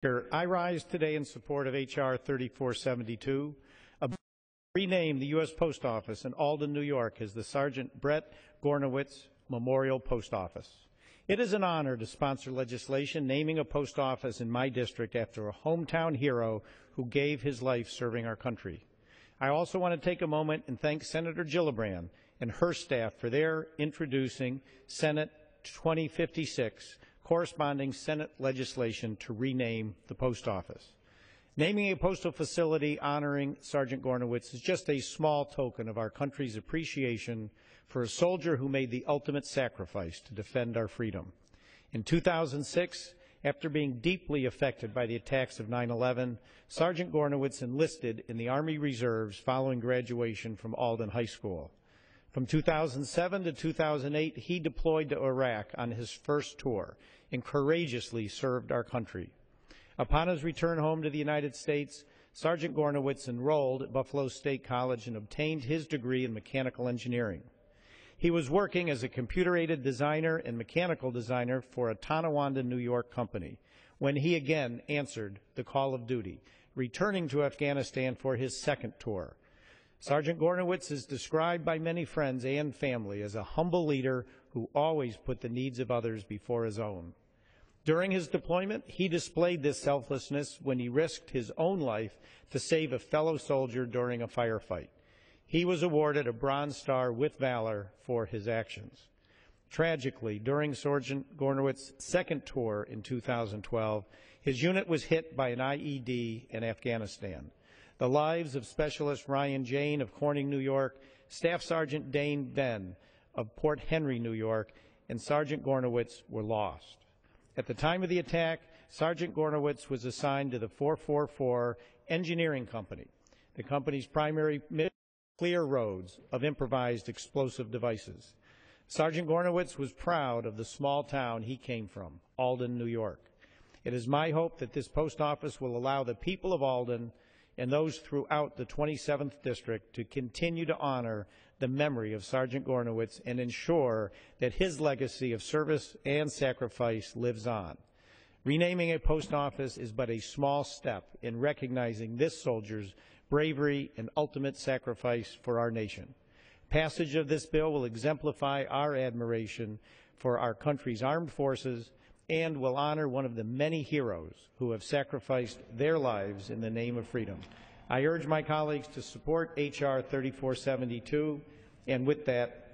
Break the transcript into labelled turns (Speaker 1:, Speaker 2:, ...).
Speaker 1: I rise today in support of H.R. 3472, a bill to rename the U.S. Post Office in Alden, New York as the Sergeant Brett Gornewicz Memorial Post Office. It is an honor to sponsor legislation naming a post office in my district after a hometown hero who gave his life serving our country. I also want to take a moment and thank Senator Gillibrand and her staff for their introducing Senate 2056, corresponding Senate legislation to rename the post office. Naming a postal facility honoring Sergeant Gornewicz is just a small token of our country's appreciation for a soldier who made the ultimate sacrifice to defend our freedom. In 2006, after being deeply affected by the attacks of 9/11, Sergeant Gornewicz enlisted in the Army Reserves following graduation from Alden High School. From 2007 to 2008, he deployed to Iraq on his first tour and courageously served our country. Upon his return home to the United States, Sergeant Gornewicz enrolled at Buffalo State College and obtained his degree in mechanical engineering. He was working as a computer-aided designer and mechanical designer for a Tonawanda, New York company when he again answered the call of duty, returning to Afghanistan for his second tour. Sergeant Gornewicz is described by many friends and family as a humble leader who always put the needs of others before his own. During his deployment, he displayed this selflessness when he risked his own life to save a fellow soldier during a firefight. He was awarded a Bronze Star with Valor for his actions. Tragically, during Sergeant Gornewitz's second tour in 2012, his unit was hit by an IED in Afghanistan. The lives of Specialist Ryan Jane of Corning, New York, Staff Sergeant Dane Benn of Port Henry, New York, and Sergeant Gornewicz were lost. At the time of the attack, Sergeant Gornewicz was assigned to the 444 Engineering Company. The company's primary mission was to clear roads of improvised explosive devices. Sergeant Gornewicz was proud of the small town he came from, Alden, New York. It is my hope that this post office will allow the people of Alden and those throughout the 27th District to continue to honor the memory of Sergeant Gornewicz and ensure that his legacy of service and sacrifice lives on. Renaming a post office is but a small step in recognizing this soldier's bravery and ultimate sacrifice for our nation. Passage of this bill will exemplify our admiration for our country's armed forces and will honor one of the many heroes who have sacrificed their lives in the name of freedom. I urge my colleagues to support H.R. 3472, and with that,